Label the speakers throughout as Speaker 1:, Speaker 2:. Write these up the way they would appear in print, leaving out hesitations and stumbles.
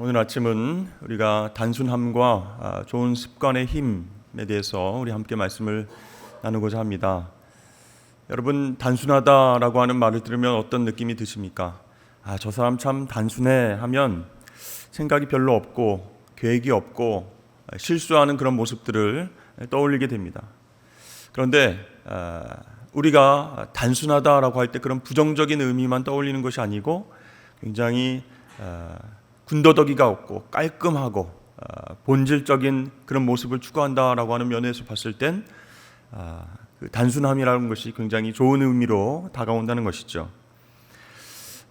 Speaker 1: 오늘 아침은 우리가 단순함과 좋은 습관의 힘에 대해서 우리 함께 말씀을 나누고자 합니다. 여러분, 단순하다라고 하는 말을 들으면 어떤 느낌이 드십니까? 저 사람 참 단순해 하면 생각이 별로 없고 계획이 없고 실수하는 그런 모습들을 떠올리게 됩니다. 그런데 우리가 단순하다라고 할 때 그런 부정적인 의미만 떠올리는 것이 아니고 굉장히 군더더기가 없고 깔끔하고 본질적인 그런 모습을 추구한다라고 하는 면에서 봤을 땐 그 단순함이라는 것이 굉장히 좋은 의미로 다가온다는 것이죠.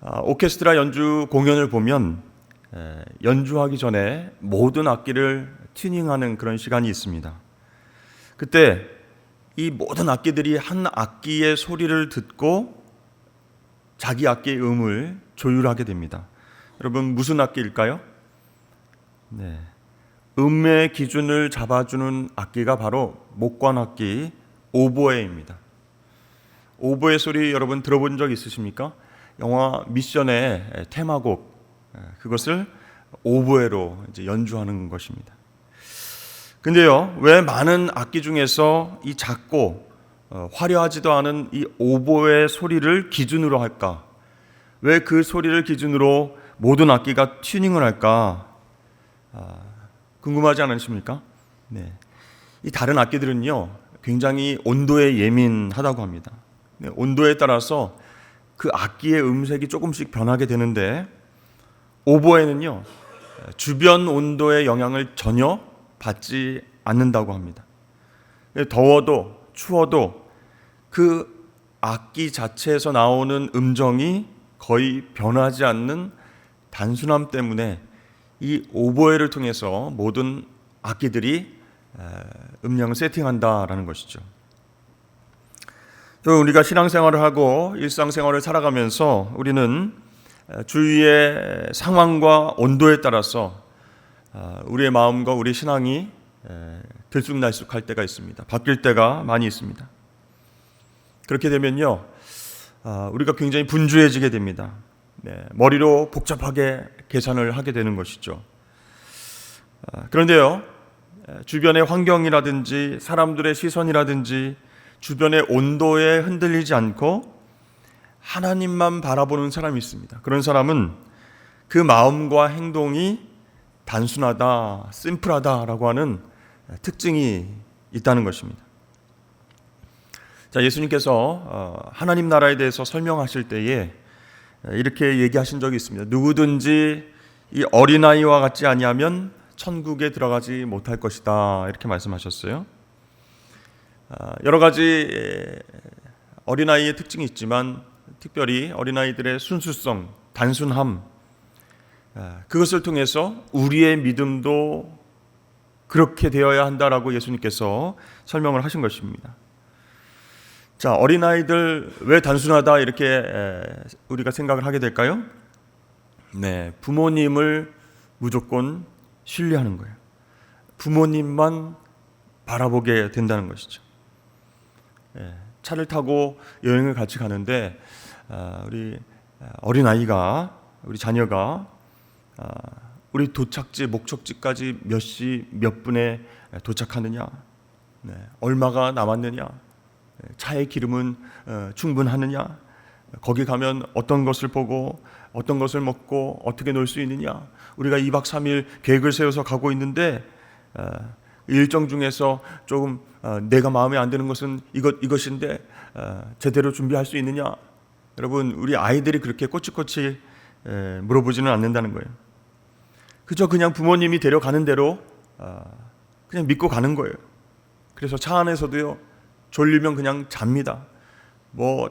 Speaker 1: 오케스트라 연주 공연을 보면 연주하기 전에 모든 악기를 튜닝하는 그런 시간이 있습니다. 그때 이 모든 악기들이 한 악기의 소리를 듣고 자기 악기의 음을 조율하게 됩니다. 여러분, 무슨 악기일까요? 음의 기준을 잡아주는 악기가 바로 목관악기 오보에입니다. 오보에 소리 여러분 들어본 적 있으십니까? 영화 미션의 테마곡, 그것을 오보에로 이제 연주하는 것입니다. 근데요, 왜 많은 악기 중에서 이 작고 화려하지도 않은 이 오보의 소리를 기준으로 할까? 왜 그 소리를 기준으로 모든 악기가 튜닝을 할까? 궁금하지 않으십니까? 이 다른 악기들은요, 굉장히 온도에 예민하다고 합니다. 온도에 따라서 그 악기의 음색이 조금씩 변하게 되는데 오보에는요, 주변 온도의 영향을 전혀 받지 않는다고 합니다. 더워도 추워도 그 악기 자체에서 나오는 음정이 거의 변하지 않는 단순함 때문에 이 오보에를 통해서 모든 악기들이 음량을 세팅한다라는 것이죠. 또 우리가 신앙생활을 하고 일상생활을 살아가면서 우리는 주위의 상황과 온도에 따라서 우리의 마음과 우리의 신앙이 들쑥날쑥할 때가 있습니다. 바뀔 때가 많이 있습니다. 그렇게 되면요, 우리가 굉장히 분주해지게 됩니다. 머리로 복잡하게 계산을 하게 되는 것이죠. 그런데요, 주변의 환경이라든지 사람들의 시선이라든지 주변의 온도에 흔들리지 않고 하나님만 바라보는 사람이 있습니다. 그런 사람은 그 마음과 행동이 단순하다, 심플하다라고 하는 특징이 있다는 것입니다. 자, 예수님께서 하나님 나라에 대해서 설명하실 때에 이렇게 얘기하신 적이 있습니다. 누구든지 이 어린아이와 같지 아니하면 천국에 들어가지 못할 것이다, 이렇게 말씀하셨어요. 여러 가지 어린아이의 특징이 있지만 특별히 어린아이들의 순수성, 단순함, 그것을 통해서 우리의 믿음도 그렇게 되어야 한다라고 예수님께서 설명을 하신 것입니다. 자, 어린아이들 왜 단순하다 이렇게 우리가 생각을 하게 될까요? 부모님을 무조건 신뢰하는 거예요. 부모님만 바라보게 된다는 것이죠. 차를 타고 여행을 같이 가는데 우리 어린아이가, 우리 자녀가 우리 도착지, 목적지까지 몇 시 몇 분에 도착하느냐, 얼마가 남았느냐, 차의 기름은 충분하느냐, 거기 가면 어떤 것을 보고 어떤 것을 먹고 어떻게 놀 수 있느냐, 우리가 2박 3일 계획을 세워서 가고 있는데 일정 중에서 조금 내가 마음에 안 드는 것은 이것인데 제대로 준비할 수 있느냐. 여러분, 우리 아이들이 그렇게 꼬치꼬치 물어보지는 않는다는 거예요. 그냥 부모님이 데려가는 대로 그냥 믿고 가는 거예요. 그래서 차 안에서도요, 졸리면 그냥 잡니다.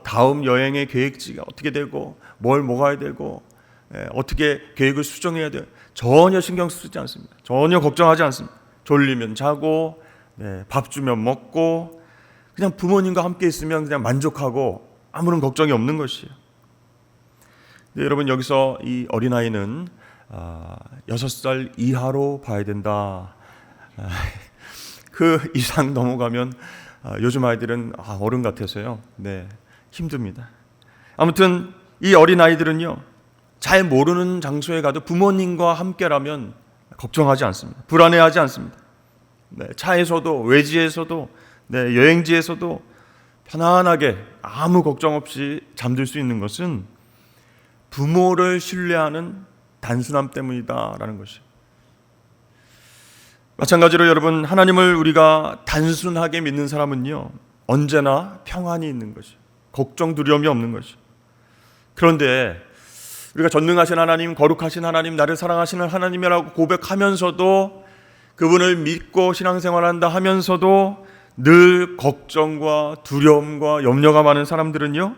Speaker 1: 다음 여행의 계획지가 어떻게 되고 뭘 먹어야 되고 어떻게 계획을 수정해야 돼요, 전혀 신경 쓰지 않습니다. 전혀 걱정하지 않습니다. 졸리면 자고 밥 주면 먹고 그냥 부모님과 함께 있으면 그냥 만족하고 아무런 걱정이 없는 것이에요. 근데 여러분, 여기서 이 어린아이는 6살 이하로 봐야 된다. 그 이상 넘어가면 요즘 아이들은 어른 같아서요, 힘듭니다. 아무튼 이 어린아이들은요, 잘 모르는 장소에 가도 부모님과 함께라면 걱정하지 않습니다. 불안해하지 않습니다. 네, 차에서도 외지에서도 여행지에서도 편안하게 아무 걱정 없이 잠들 수 있는 것은 부모를 신뢰하는 단순함 때문이다라는 것이에요. 마찬가지로 여러분, 하나님을 우리가 단순하게 믿는 사람은요, 언제나 평안이 있는 것이에요. 걱정, 두려움이 없는 것이에요. 그런데 우리가 전능하신 하나님, 거룩하신 하나님, 나를 사랑하시는 하나님이라고 고백하면서도, 그분을 믿고 신앙생활한다 하면서도 늘 걱정과 두려움과 염려가 많은 사람들은요,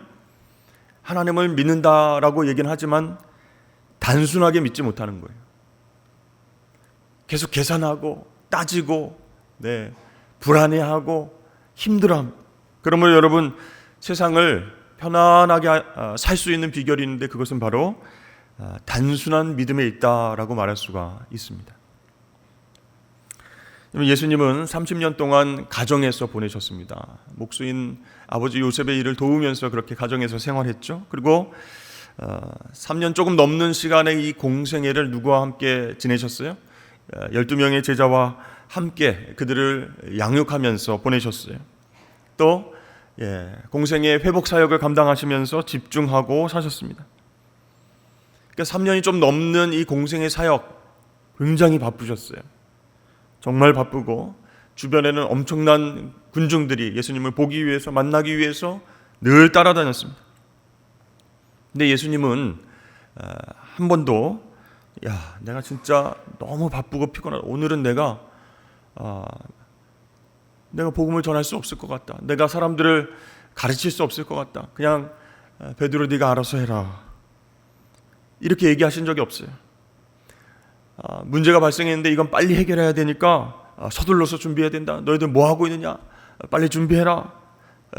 Speaker 1: 하나님을 믿는다라고 얘기는 하지만 단순하게 믿지 못하는 거예요. 계속 계산하고 따지고 불안해하고 힘들어함. 그러므로 여러분, 세상을 편안하게 살 수 있는 비결이 있는데, 그것은 바로 단순한 믿음에 있다라고 말할 수가 있습니다. 예수님은 30년 동안 가정에서 보내셨습니다. 목수인 아버지 요셉의 일을 도우면서 그렇게 가정에서 생활했죠. 그리고 3년 조금 넘는 시간에 이 공생애를 누구와 함께 지내셨어요? 12명의 제자와 함께 그들을 양육하면서 보내셨어요. 또 공생의 회복 사역을 감당하시면서 집중하고 사셨습니다. 그러니까 3년이 좀 넘는 이 공생의 사역, 굉장히 바쁘셨어요. 정말 바쁘고 주변에는 엄청난 군중들이 예수님을 보기 위해서, 만나기 위해서 늘 따라다녔습니다. 근데 예수님은 한 번도 내가 진짜 너무 바쁘고 피곤하다, 오늘은 내가 복음을 전할 수 없을 것 같다, 내가 사람들을 가르칠 수 없을 것 같다, 그냥 베드로 네가 알아서 해라, 이렇게 얘기하신 적이 없어요. 문제가 발생했는데 이건 빨리 해결해야 되니까 서둘러서 준비해야 된다, 너희들 뭐 하고 있느냐, 빨리 준비해라,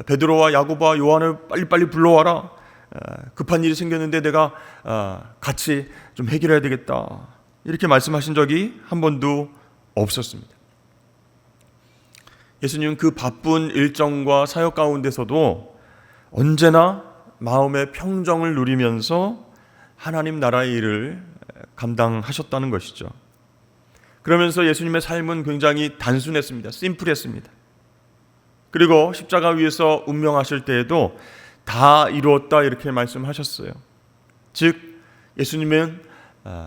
Speaker 1: 베드로와 야고보와 요한을 빨리빨리 불러와라, 급한 일이 생겼는데 내가 같이 좀 해결해야 되겠다, 이렇게 말씀하신 적이 한 번도 없었습니다. 예수님은 그 바쁜 일정과 사역 가운데서도 언제나 마음의 평정을 누리면서 하나님 나라의 일을 감당하셨다는 것이죠. 그러면서 예수님의 삶은 굉장히 단순했습니다. 심플했습니다. 그리고 십자가 위에서 운명하실 때에도 다 이루었다, 이렇게 말씀하셨어요. 즉 예수님은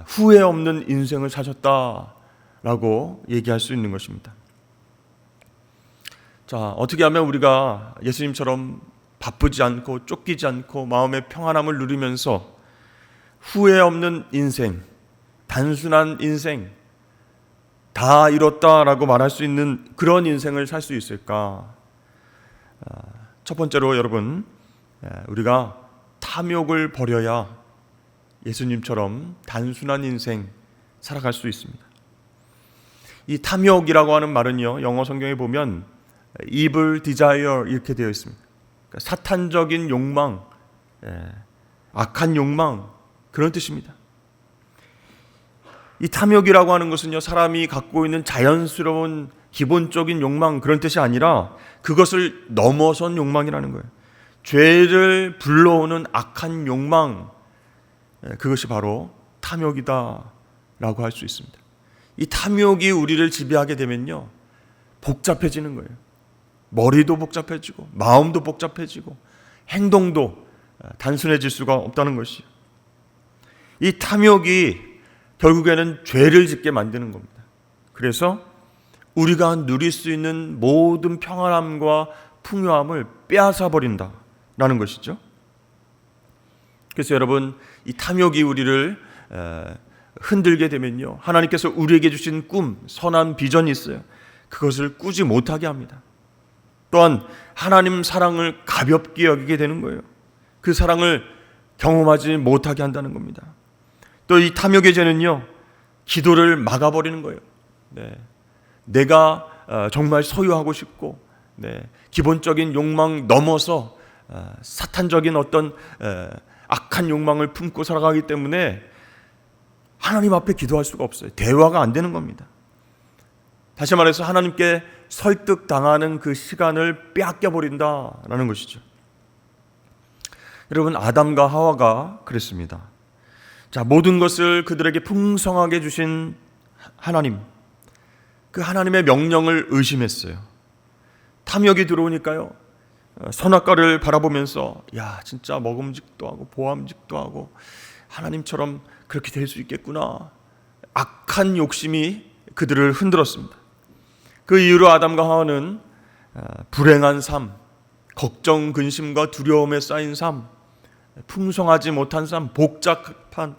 Speaker 1: 후회 없는 인생을 사셨다라고 얘기할 수 있는 것입니다. 자, 어떻게 하면 우리가 예수님처럼 바쁘지 않고 쫓기지 않고 마음의 평안함을 누리면서 후회 없는 인생, 단순한 인생, 다 이뤘다라고 말할 수 있는 그런 인생을 살 수 있을까? 첫 번째로 여러분, 우리가 탐욕을 버려야 예수님처럼 단순한 인생 살아갈 수 있습니다. 이 탐욕이라고 하는 말은요, 영어 성경에 보면 evil desire 이렇게 되어 있습니다. 그러니까 사탄적인 욕망, 악한 욕망, 그런 뜻입니다. 이 탐욕이라고 하는 것은요, 사람이 갖고 있는 자연스러운 기본적인 욕망, 그런 뜻이 아니라 그것을 넘어선 욕망이라는 거예요. 죄를 불러오는 악한 욕망, 그것이 바로 탐욕이다라고 할 수 있습니다. 이 탐욕이 우리를 지배하게 되면요, 복잡해지는 거예요. 머리도 복잡해지고 마음도 복잡해지고 행동도 단순해질 수가 없다는 것이에요. 이 탐욕이 결국에는 죄를 짓게 만드는 겁니다. 그래서 우리가 누릴 수 있는 모든 평안함과 풍요함을 빼앗아 버린다라는 것이죠. 그래서 여러분, 이 탐욕이 우리를 흔들게 되면요, 하나님께서 우리에게 주신 꿈, 선한 비전이 있어요. 그것을 꾸지 못하게 합니다. 또한 하나님 사랑을 가볍게 여기게 되는 거예요. 그 사랑을 경험하지 못하게 한다는 겁니다. 또 이 탐욕의 죄는요, 기도를 막아버리는 거예요. 내가 정말 소유하고 싶고, 기본적인 욕망 넘어서 사탄적인 어떤 악한 욕망을 품고 살아가기 때문에 하나님 앞에 기도할 수가 없어요. 대화가 안 되는 겁니다. 다시 말해서 하나님께 설득당하는 그 시간을 빼앗겨 버린다라는 것이죠. 여러분, 아담과 하와가 그랬습니다. 자, 모든 것을 그들에게 풍성하게 주신 하나님, 그 하나님의 명령을 의심했어요. 탐욕이 들어오니까요, 선악과를 바라보면서 야, 진짜 먹음직도 하고 보암직도 하고 하나님처럼 그렇게 될 수 있겠구나. 악한 욕심이 그들을 흔들었습니다. 그 이후로 아담과 하와는 불행한 삶, 걱정, 근심과 두려움에 쌓인 삶, 풍성하지 못한 삶, 복잡한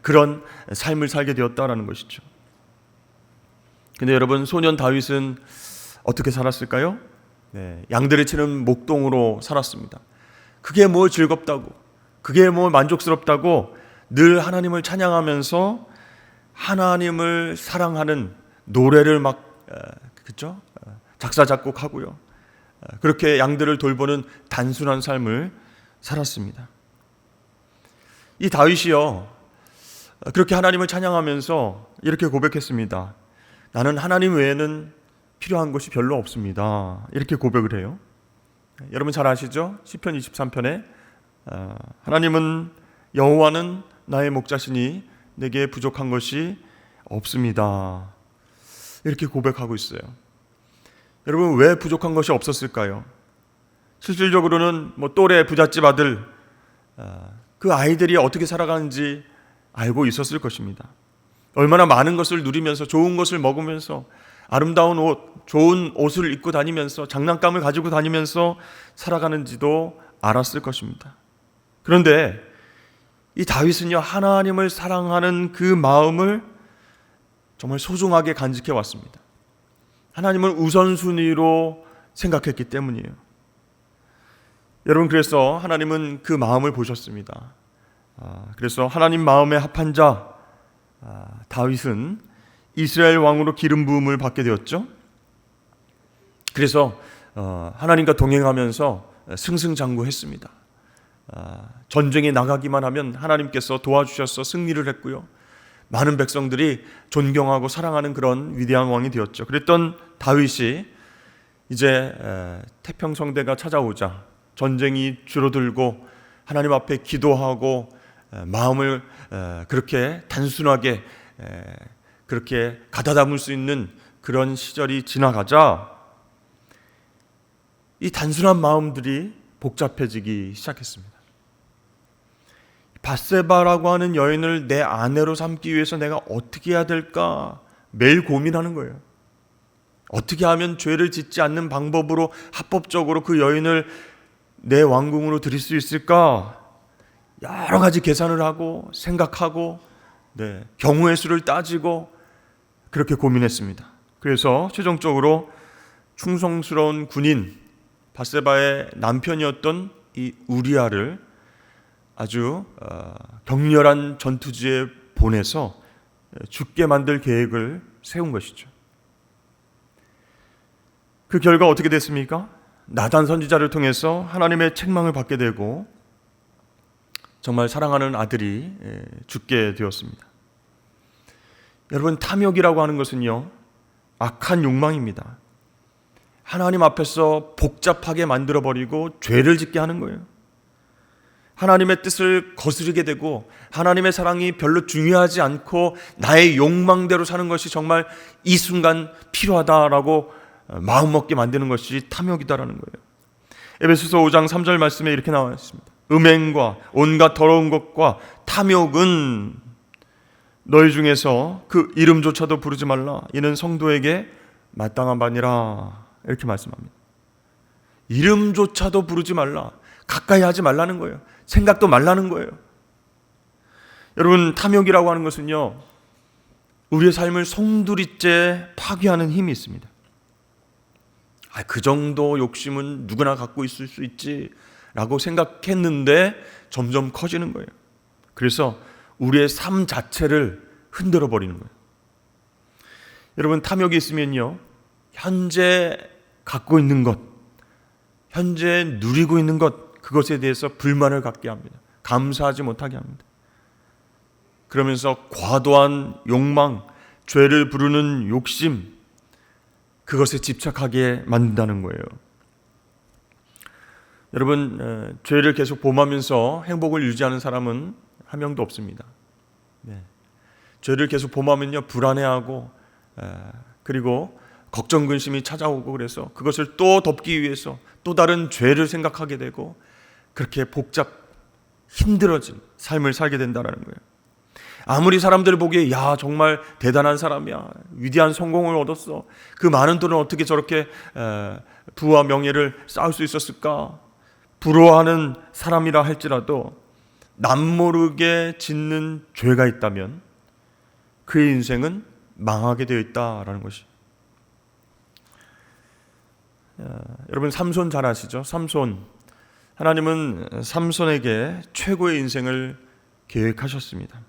Speaker 1: 그런 삶을 살게 되었다라는 것이죠. 근데 여러분, 소년 다윗은 어떻게 살았을까요? 양들을 치는 목동으로 살았습니다. 그게 뭐 즐겁다고, 그게 뭐 만족스럽다고 늘 하나님을 찬양하면서 하나님을 사랑하는 노래를 막 그렇죠? 작사 작곡하고요. 그렇게 양들을 돌보는 단순한 삶을 살았습니다. 이 다윗이요, 그렇게 하나님을 찬양하면서 이렇게 고백했습니다. 나는 하나님 외에는 필요한 것이 별로 없습니다. 이렇게 고백을 해요. 여러분 잘 아시죠? 시편 23편에 하나님은, 여호와는 나의 목자시니 내게 부족한 것이 없습니다. 이렇게 고백하고 있어요. 여러분, 왜 부족한 것이 없었을까요? 실질적으로는 뭐 또래 부잣집 아들, 그 아이들이 어떻게 살아가는지 알고 있었을 것입니다. 얼마나 많은 것을 누리면서, 좋은 것을 먹으면서, 아름다운 옷, 좋은 옷을 입고 다니면서, 장난감을 가지고 다니면서 살아가는지도 알았을 것입니다. 그런데 이 다윗은요, 하나님을 사랑하는 그 마음을 정말 소중하게 간직해 왔습니다. 하나님을 우선순위로 생각했기 때문이에요. 여러분, 그래서 하나님은 그 마음을 보셨습니다. 그래서 하나님 마음에 합한 자 다윗은 이스라엘 왕으로 기름 부음을 받게 되었죠. 그래서 하나님과 동행하면서 승승장구했습니다. 전쟁에 나가기만 하면 하나님께서 도와주셔서 승리를 했고요. 많은 백성들이 존경하고 사랑하는 그런 위대한 왕이 되었죠. 그랬던 다윗이 이제 태평성대가 찾아오자, 전쟁이 줄어들고 하나님 앞에 기도하고 마음을 그렇게 단순하게 그렇게 가다담을 수 있는 그런 시절이 지나가자 이 단순한 마음들이 복잡해지기 시작했습니다. 밧세바라고 하는 여인을 내 아내로 삼기 위해서 내가 어떻게 해야 될까 매일 고민하는 거예요. 어떻게 하면 죄를 짓지 않는 방법으로 합법적으로 그 여인을 내 왕궁으로 들일 수 있을까? 여러 가지 계산을 하고 생각하고 경우의 수를 따지고 그렇게 고민했습니다. 그래서 최종적으로 충성스러운 군인 밧세바의 남편이었던 이 우리아를 아주 격렬한 전투지에 보내서 죽게 만들 계획을 세운 것이죠. 그 결과 어떻게 됐습니까? 나단 선지자를 통해서 하나님의 책망을 받게 되고 정말 사랑하는 아들이 죽게 되었습니다. 여러분, 탐욕이라고 하는 것은요, 악한 욕망입니다. 하나님 앞에서 복잡하게 만들어버리고 죄를 짓게 하는 거예요. 하나님의 뜻을 거스르게 되고 하나님의 사랑이 별로 중요하지 않고 나의 욕망대로 사는 것이 정말 이 순간 필요하다라고 마음먹게 만드는 것이 탐욕이다라는 거예요. 에베소서 5장 3절 말씀에 이렇게 나와 있습니다. 음행과 온갖 더러운 것과 탐욕은 너희 중에서 그 이름조차도 부르지 말라. 이는 성도에게 마땅한 바니라. 이렇게 말씀합니다. 이름조차도 부르지 말라. 가까이 하지 말라는 거예요. 생각도 말라는 거예요. 여러분, 탐욕이라고 하는 것은요, 우리의 삶을 송두리째 파괴하는 힘이 있습니다. 그 정도 욕심은 누구나 갖고 있을 수 있지 라고 생각했는데 점점 커지는 거예요. 그래서 우리의 삶 자체를 흔들어 버리는 거예요. 여러분, 탐욕이 있으면요, 현재 갖고 있는 것, 현재 누리고 있는 것, 그것에 대해서 불만을 갖게 합니다. 감사하지 못하게 합니다. 그러면서 과도한 욕망, 죄를 부르는 욕심, 그것에 집착하게 만든다는 거예요. 여러분, 죄를 계속 범하면서 행복을 유지하는 사람은 한 명도 없습니다. 죄를 계속 범하면요 불안해하고 그리고 걱정 근심이 찾아오고 그래서 그것을 또 덮기 위해서 또 다른 죄를 생각하게 되고 그렇게 힘들어진 삶을 살게 된다는 거예요. 아무리 사람들 보기에 야 정말 대단한 사람이야, 위대한 성공을 얻었어, 그 많은 돈을 어떻게 저렇게 부와 명예를 쌓을 수 있었을까 부러워하는 사람이라 할지라도 남모르게 짓는 죄가 있다면 그의 인생은 망하게 되어 있다라는 것이. 여러분 삼손 잘 아시죠? 하나님은 삼손에게 최고의 인생을 계획하셨습니다.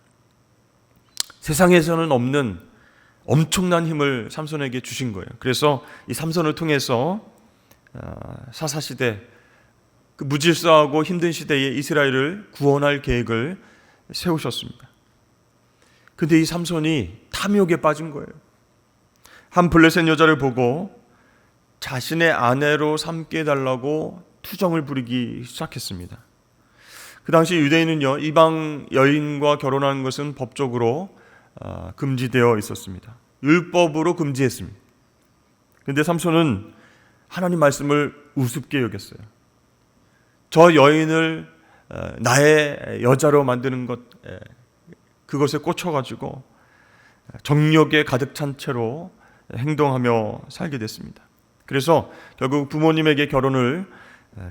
Speaker 1: 세상에서는 없는 엄청난 힘을 삼손에게 주신 거예요. 그래서 이 삼손을 통해서 사사시대 그 무질서하고 힘든 시대에 이스라엘을 구원할 계획을 세우셨습니다. 근데 이 삼손이 탐욕에 빠진 거예요. 한 블레셋 여자를 보고 자신의 아내로 삼게 해달라고 투정을 부리기 시작했습니다. 그 당시 유대인은요 이방 여인과 결혼하는 것은 법적으로 금지되어 있었습니다. 율법으로 금지했습니다. 그런데 삼손은 하나님 말씀을 우습게 여겼어요. 저 여인을 나의 여자로 만드는 것, 그것에 꽂혀가지고 정욕에 가득 찬 채로 행동하며 살게 됐습니다. 그래서 결국 부모님에게 결혼을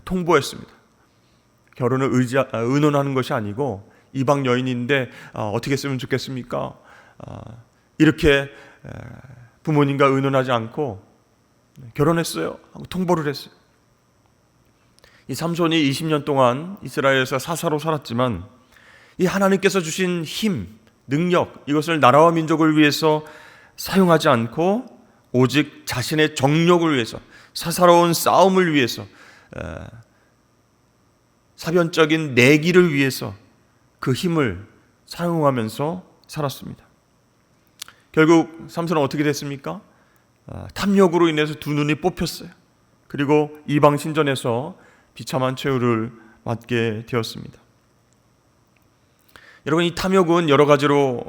Speaker 1: 통보했습니다. 결혼을 의논하는 것이 아니고 이방 여인인데 어떻게 했으면 좋겠습니까? 이렇게 부모님과 의논하지 않고 결혼했어요 하고 통보를 했어요. 이 삼손이 20년 동안 이스라엘에서 사사로 살았지만 이 하나님께서 주신 힘, 능력, 이것을 나라와 민족을 위해서 사용하지 않고 오직 자신의 정욕을 위해서, 사사로운 싸움을 위해서, 사변적인 내기를 위해서 그 힘을 사용하면서 살았습니다. 결국 삼손은 어떻게 됐습니까? 탐욕으로 인해서 두 눈이 뽑혔어요. 그리고 이방 신전에서 비참한 최후를 맞게 되었습니다. 여러분, 이 탐욕은 여러 가지로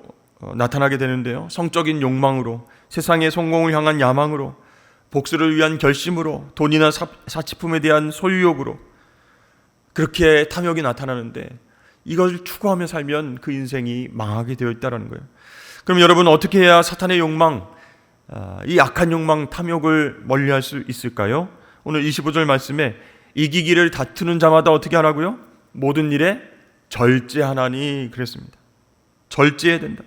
Speaker 1: 나타나게 되는데요. 성적인 욕망으로, 세상의 성공을 향한 야망으로, 복수를 위한 결심으로, 돈이나 사치품에 대한 소유욕으로 그렇게 탐욕이 나타나는데 이걸 추구하며 살면 그 인생이 망하게 되어 있다는 거예요. 그럼 여러분 어떻게 해야 사탄의 욕망, 이 악한 욕망, 탐욕을 멀리할 수 있을까요? 오늘 25절 말씀에 이기기를 다투는 자마다 어떻게 하라고요? 모든 일에 절제하나니 그랬습니다. 절제해야 된다.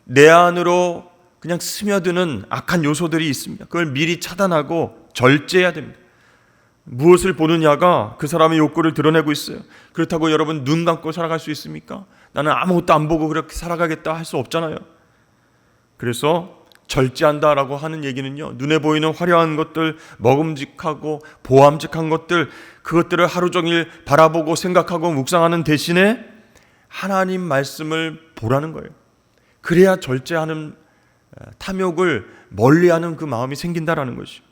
Speaker 1: 내 안으로 그냥 스며드는 악한 요소들이 있습니다. 그걸 미리 차단하고 절제해야 됩니다. 무엇을 보느냐가 그 사람의 욕구를 드러내고 있어요. 그렇다고 여러분 눈 감고 살아갈 수 있습니까? 나는 아무것도 안 보고 그렇게 살아가겠다 할 수 없잖아요. 그래서 절제한다라고 하는 얘기는요, 눈에 보이는 화려한 것들, 먹음직하고 보암직한 것들, 그것들을 하루 종일 바라보고 생각하고 묵상하는 대신에 하나님 말씀을 보라는 거예요. 그래야 절제하는, 탐욕을 멀리하는 그 마음이 생긴다라는 것이죠.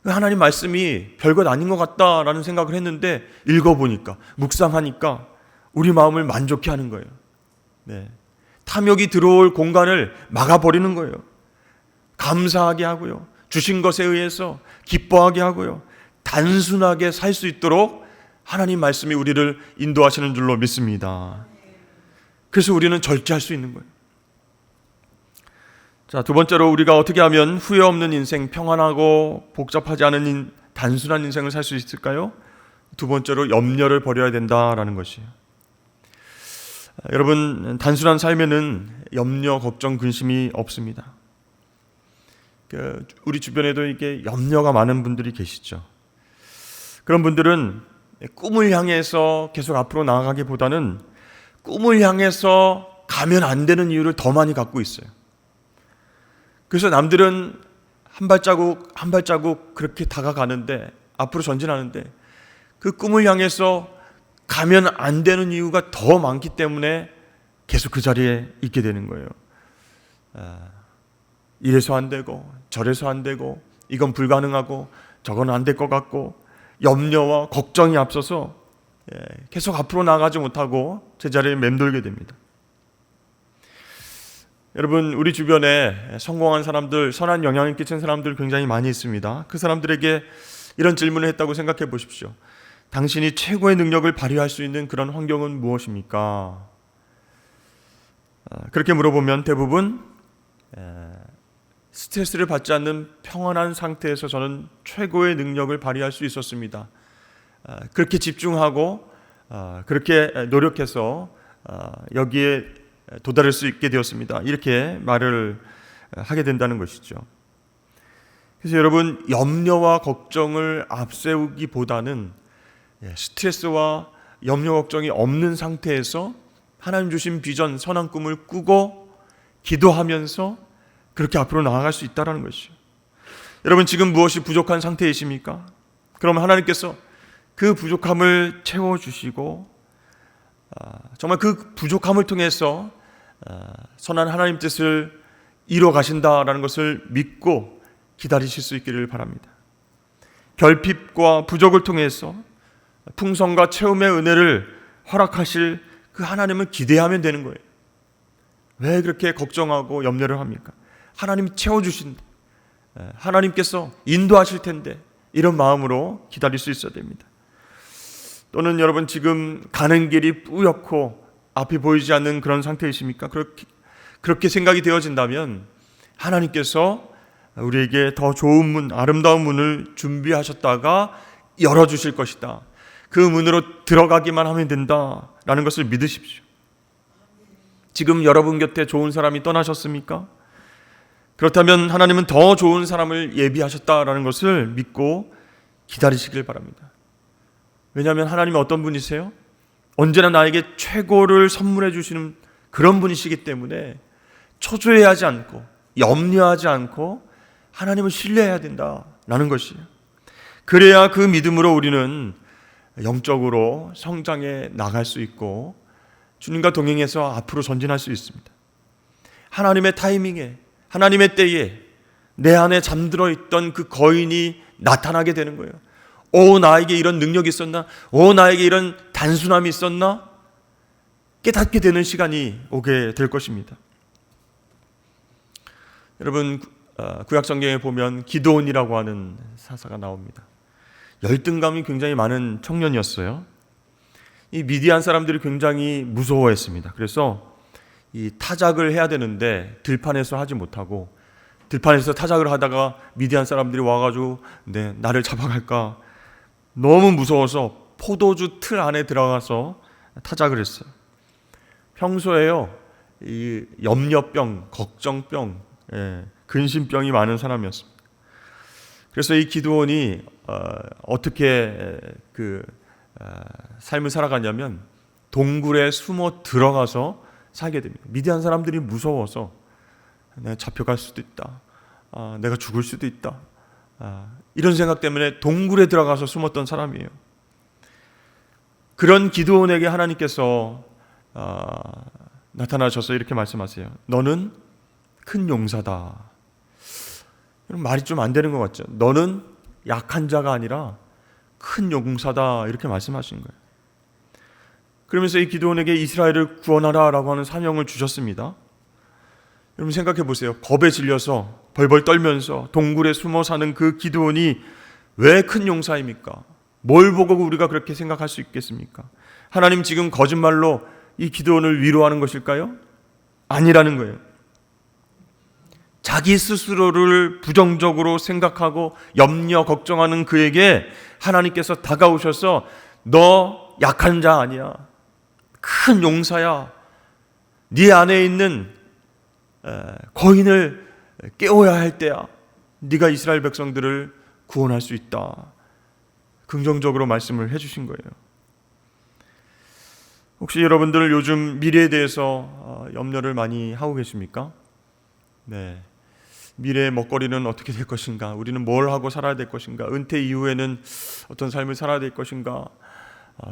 Speaker 1: 하나님 말씀이 별것 아닌 것 같다라는 생각을 했는데 읽어보니까, 묵상하니까 우리 마음을 만족해 하는 거예요. 네. 탐욕이 들어올 공간을 막아버리는 거예요. 감사하게 하고요, 주신 것에 의해서 기뻐하게 하고요, 단순하게 살 수 있도록 하나님 말씀이 우리를 인도하시는 줄로 믿습니다. 그래서 우리는 절제할 수 있는 거예요. 자, 두 번째로 우리가 어떻게 하면 후회 없는 인생, 평안하고 복잡하지 않은 단순한 인생을 살 수 있을까요? 두 번째로 염려를 버려야 된다라는 것이에요. 여러분, 단순한 삶에는 염려, 걱정, 근심이 없습니다. 우리 주변에도 이게 염려가 많은 분들이 계시죠. 그런 분들은 꿈을 향해서 계속 앞으로 나아가기보다는 꿈을 향해서 가면 안 되는 이유를 더 많이 갖고 있어요. 그래서 남들은 한 발자국 한 발자국 그렇게 다가가는데, 앞으로 전진하는데 그 꿈을 향해서 가면 안 되는 이유가 더 많기 때문에 계속 그 자리에 있게 되는 거예요. 이래서 안 되고 저래서 안 되고 이건 불가능하고 저건 안 될 것 같고 염려와 걱정이 앞서서 계속 앞으로 나가지 못하고 제자리에 맴돌게 됩니다. 여러분, 우리 주변에 성공한 사람들, 선한 영향을 끼친 사람들 굉장히 많이 있습니다. 그 사람들에게 이런 질문을 했다고 생각해 보십시오. 당신이 최고의 능력을 발휘할 수 있는 그런 환경은 무엇입니까? 그렇게 물어보면 대부분 스트레스를 받지 않는 평안한 상태에서 저는 최고의 능력을 발휘할 수 있었습니다. 그렇게 집중하고 그렇게 노력해서 여기에 도달할 수 있게 되었습니다. 이렇게 말을 하게 된다는 것이죠. 그래서 여러분, 염려와 걱정을 앞세우기보다는 스트레스와 염려 걱정이 없는 상태에서 하나님 주신 비전, 선한 꿈을 꾸고 기도하면서 그렇게 앞으로 나아갈 수 있다는 것이죠. 여러분, 지금 무엇이 부족한 상태이십니까? 그럼 하나님께서 그 부족함을 채워주시고 정말 그 부족함을 통해서 선한 하나님 뜻을 이루어 가신다라는 것을 믿고 기다리실 수 있기를 바랍니다. 결핍과 부족을 통해서 풍성과 채움의 은혜를 허락하실 그 하나님을 기대하면 되는 거예요. 왜 그렇게 걱정하고 염려를 합니까? 하나님이 채워주신다, 하나님께서 인도하실 텐데, 이런 마음으로 기다릴 수 있어야 됩니다. 또는 여러분, 지금 가는 길이 뿌옇고 앞이 보이지 않는 그런 상태이십니까? 그렇게 생각이 되어진다면 하나님께서 우리에게 더 좋은 문, 아름다운 문을 준비하셨다가 열어주실 것이다. 그 문으로 들어가기만 하면 된다라는 것을 믿으십시오. 지금 여러분 곁에 좋은 사람이 떠나셨습니까? 그렇다면 하나님은 더 좋은 사람을 예비하셨다라는 것을 믿고 기다리시길 바랍니다. 왜냐하면 하나님은 어떤 분이세요? 언제나 나에게 최고를 선물해 주시는 그런 분이시기 때문에 초조해하지 않고 염려하지 않고 하나님을 신뢰해야 된다라는 것이에요. 그래야 그 믿음으로 우리는 영적으로 성장해 나갈 수 있고 주님과 동행해서 앞으로 전진할 수 있습니다. 하나님의 타이밍에, 하나님의 때에 내 안에 잠들어 있던 그 거인이 나타나게 되는 거예요. 오, 나에게 이런 능력이 있었나? 오, 나에게 이런 단순함이 있었나? 깨닫게 되는 시간이 오게 될 것입니다. 여러분, 구약성경에 보면 기드온이라고 하는 사사가 나옵니다. 열등감이 굉장히 많은 청년이었어요. 이 미디안 사람들이 굉장히 무서워했습니다. 그래서 이 타작을 해야 되는데 들판에서 하지 못하고, 들판에서 타작을 하다가 미디안 사람들이 와가지고 나를 잡아갈까 너무 무서워서 포도주 틀 안에 들어가서 타작을 했어요. 평소에요, 이 염려병, 걱정병, 근심병이 많은 사람이었습니다. 그래서 이 기드온이 어떻게 삶을 살아가냐면 동굴에 숨어 들어가서 살게 됩니다. 미디안 사람들이 무서워서 내가 잡혀갈 수도 있다, 내가 죽을 수도 있다, 이런 생각 때문에 동굴에 들어가서 숨었던 사람이에요. 그런 기드온에게 하나님께서 나타나셔서 이렇게 말씀하세요. 너는 큰 용사다. 말이 좀 안 되는 것 같죠? 너는 약한 자가 아니라 큰 용사다, 이렇게 말씀하신 거예요. 그러면서 이 기드온에게 이스라엘을 구원하라라고 하는 사명을 주셨습니다. 여러분 생각해 보세요. 겁에 질려서 벌벌 떨면서 동굴에 숨어 사는 그 기드온이 왜 큰 용사입니까? 뭘 보고 우리가 그렇게 생각할 수 있겠습니까? 하나님 지금 거짓말로 이 기드온을 위로하는 것일까요? 아니라는 거예요. 자기 스스로를 부정적으로 생각하고 염려, 걱정하는 그에게 하나님께서 다가오셔서 너 약한 자 아니야, 큰 용사야, 네 안에 있는 거인을 깨워야 할 때야, 네가 이스라엘 백성들을 구원할 수 있다, 긍정적으로 말씀을 해주신 거예요. 혹시 여러분들 요즘 미래에 대해서 염려를 많이 하고 계십니까? 네. 미래의 먹거리는 어떻게 될 것인가? 우리는 뭘 하고 살아야 될 것인가? 은퇴 이후에는 어떤 삶을 살아야 될 것인가?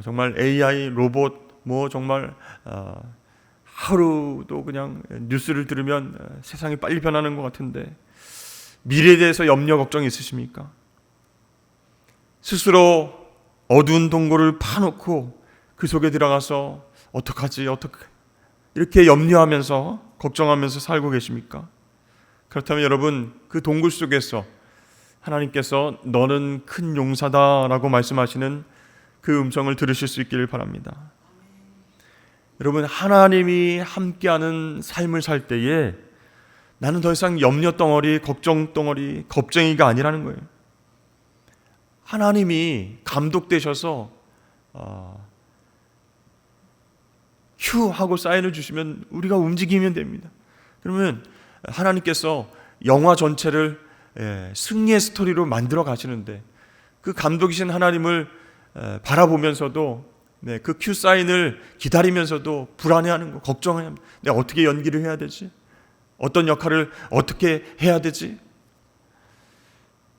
Speaker 1: 정말 AI, 로봇, 정말 하루도 그냥 뉴스를 들으면 세상이 빨리 변하는 것 같은데 미래에 대해서 염려, 걱정이 있으십니까? 스스로 어두운 동굴을 파놓고 그 속에 들어가서 어떡하지 이렇게 염려하면서 걱정하면서 살고 계십니까? 그렇다면 여러분, 그 동굴 속에서 하나님께서 너는 큰 용사다라고 말씀하시는 그 음성을 들으실 수 있기를 바랍니다. 여러분, 하나님이 함께하는 삶을 살 때에 나는 더 이상 염려 덩어리, 걱정 덩어리, 겁쟁이가 아니라는 거예요. 하나님이 감독되셔서 휴 하고 사인을 주시면 우리가 움직이면 됩니다. 그러면 하나님께서 영화 전체를 승리의 스토리로 만들어 가시는데, 그 감독이신 하나님을 바라보면서도 그 큐 사인을 기다리면서도 불안해하는 거, 걱정해야 합니다. 내가 어떻게 연기를 해야 되지? 어떤 역할을 어떻게 해야 되지?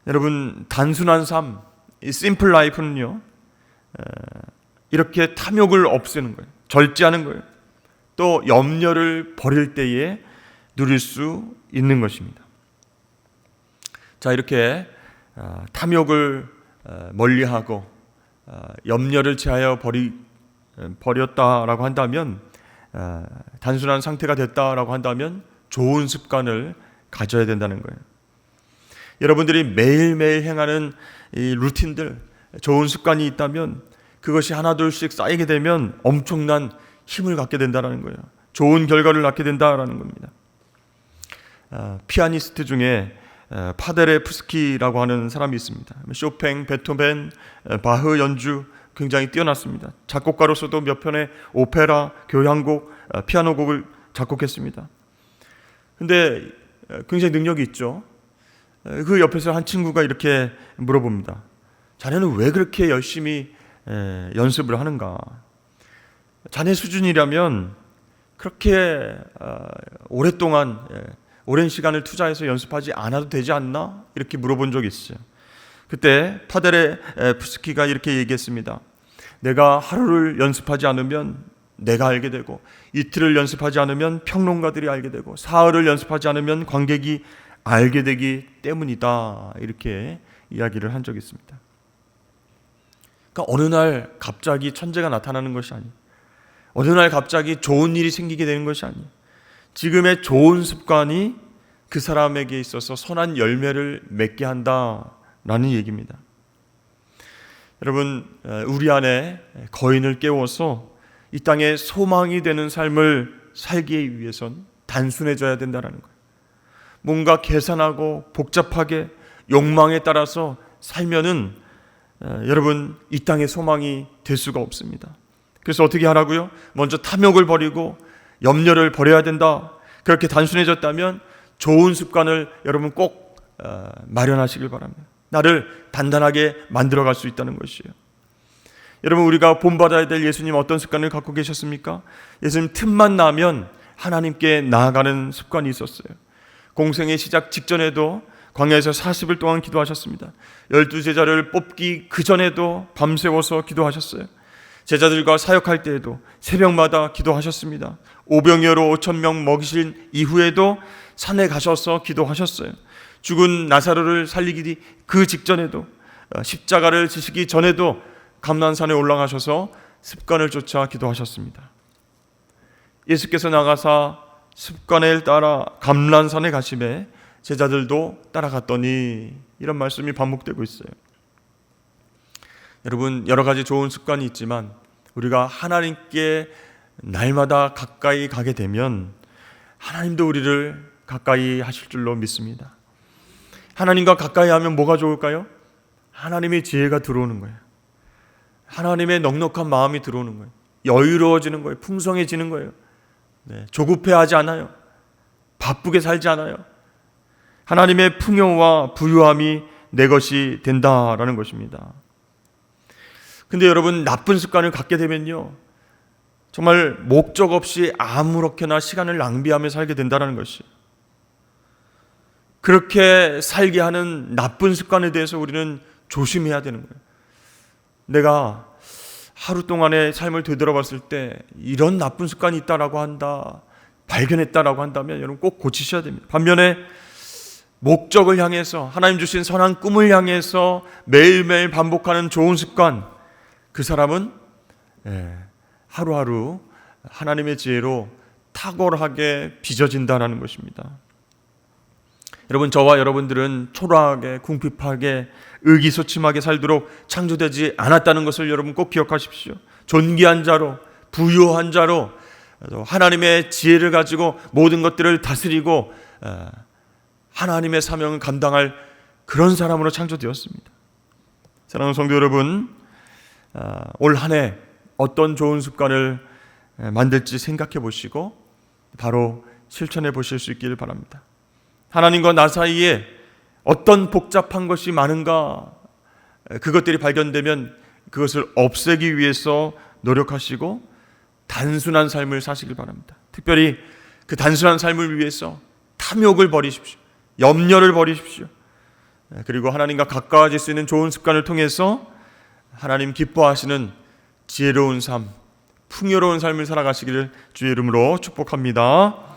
Speaker 1: 여러분, 단순한 삶, 이 심플 라이프는요, 이렇게 탐욕을 없애는 거예요. 절제하는 거예요. 또 염려를 버릴 때에 누릴 수 있는 것입니다. 자, 이렇게 탐욕을 멀리하고 염려를 제하여 버렸다라고 한다면, 단순한 상태가 됐다라고 한다면 좋은 습관을 가져야 된다는 거예요. 여러분들이 매일매일 행하는 이 루틴들, 좋은 습관이 있다면 그것이 하나둘씩 쌓이게 되면 엄청난 힘을 갖게 된다는 거예요. 좋은 결과를 낳게 된다는 겁니다. 피아니스트 중에 파데레프스키라고 하는 사람이 있습니다. 쇼팽, 베토벤, 바흐 연주 굉장히 뛰어났습니다. 작곡가로서도 몇 편의 오페라, 교향곡, 피아노곡을 작곡했습니다. 근데 굉장히 능력이 있죠. 그 옆에서 한 친구가 이렇게 물어봅니다. 자네는 왜 그렇게 열심히 연습을 하는가? 자네 수준이라면 그렇게 오랫동안 오랜 시간을 투자해서 연습하지 않아도 되지 않나? 이렇게 물어본 적이 있어요. 그때 파데레프스키가 이렇게 얘기했습니다. 내가 하루를 연습하지 않으면 내가 알게 되고, 이틀을 연습하지 않으면 평론가들이 알게 되고, 사흘을 연습하지 않으면 관객이 알게 되기 때문이다. 이렇게 이야기를 한 적이 있습니다. 그러니까 어느 날 갑자기 천재가 나타나는 것이 아니에요. 어느 날 갑자기 좋은 일이 생기게 되는 것이 아니에요. 지금의 좋은 습관이 그 사람에게 있어서 선한 열매를 맺게 한다라는 얘기입니다. 여러분, 우리 안에 거인을 깨워서 이 땅에 소망이 되는 삶을 살기 위해선 단순해져야 된다는 거예요. 뭔가 계산하고 복잡하게 욕망에 따라서 살면은 여러분, 이 땅에 소망이 될 수가 없습니다. 그래서 어떻게 하라고요? 먼저 탐욕을 버리고 염려를 버려야 된다. 그렇게 단순해졌다면 좋은 습관을 여러분 꼭 마련하시길 바랍니다. 나를 단단하게 만들어갈 수 있다는 것이에요. 여러분, 우리가 본받아야 될 예수님 어떤 습관을 갖고 계셨습니까? 예수님 틈만 나면 하나님께 나아가는 습관이 있었어요. 공생의 시작 직전에도 광야에서 40일 동안 기도하셨습니다. 12제자를 뽑기 그 전에도 밤새워서 기도하셨어요. 제자들과 사역할 때에도 새벽마다 기도하셨습니다. 오병이어로 5,000명 먹이신 이후에도 산에 가셔서 기도하셨어요. 죽은 나사로를 살리기 그 직전에도, 십자가를 지시기 전에도 감난산에 올라가셔서 습관을 쫓아 기도하셨습니다. 예수께서 나가사 습관을 따라 감난산에 가심에 제자들도 따라갔더니, 이런 말씀이 반복되고 있어요. 여러분, 여러 가지 좋은 습관이 있지만 우리가 하나님께 날마다 가까이 가게 되면 하나님도 우리를 가까이 하실 줄로 믿습니다. 하나님과 가까이 하면 뭐가 좋을까요? 하나님의 지혜가 들어오는 거예요. 하나님의 넉넉한 마음이 들어오는 거예요. 여유로워지는 거예요. 풍성해지는 거예요. 조급해하지 않아요. 바쁘게 살지 않아요. 하나님의 풍요와 부유함이 내 것이 된다라는 것입니다. 근데 여러분, 나쁜 습관을 갖게 되면요, 정말 목적 없이 아무렇게나 시간을 낭비하며 살게 된다는 것이에요. 그렇게 살게 하는 나쁜 습관에 대해서 우리는 조심해야 되는 거예요. 내가 하루 동안의 삶을 되돌아봤을 때 이런 나쁜 습관이 있다라고 한다, 발견했다라고 한다면 여러분 꼭 고치셔야 됩니다. 반면에 목적을 향해서, 하나님 주신 선한 꿈을 향해서 매일매일 반복하는 좋은 습관, 그 사람은 하루하루 하나님의 지혜로 탁월하게 빚어진다는 것입니다. 여러분, 저와 여러분들은 초라하게 궁핍하게 의기소침하게 살도록 창조되지 않았다는 것을 여러분 꼭 기억하십시오. 존귀한 자로, 부유한 자로, 하나님의 지혜를 가지고 모든 것들을 다스리고 하나님의 사명을 감당할 그런 사람으로 창조되었습니다. 사랑하는 성도 여러분, 올 한 해 어떤 좋은 습관을 만들지 생각해 보시고 바로 실천해 보실 수 있기를 바랍니다. 하나님과 나 사이에 어떤 복잡한 것이 많은가, 그것들이 발견되면 그것을 없애기 위해서 노력하시고 단순한 삶을 사시길 바랍니다. 특별히 그 단순한 삶을 위해서 탐욕을 버리십시오. 염려를 버리십시오. 그리고 하나님과 가까워질 수 있는 좋은 습관을 통해서 하나님 기뻐하시는 지혜로운 삶, 풍요로운 삶을 살아가시기를 주의 이름으로 축복합니다.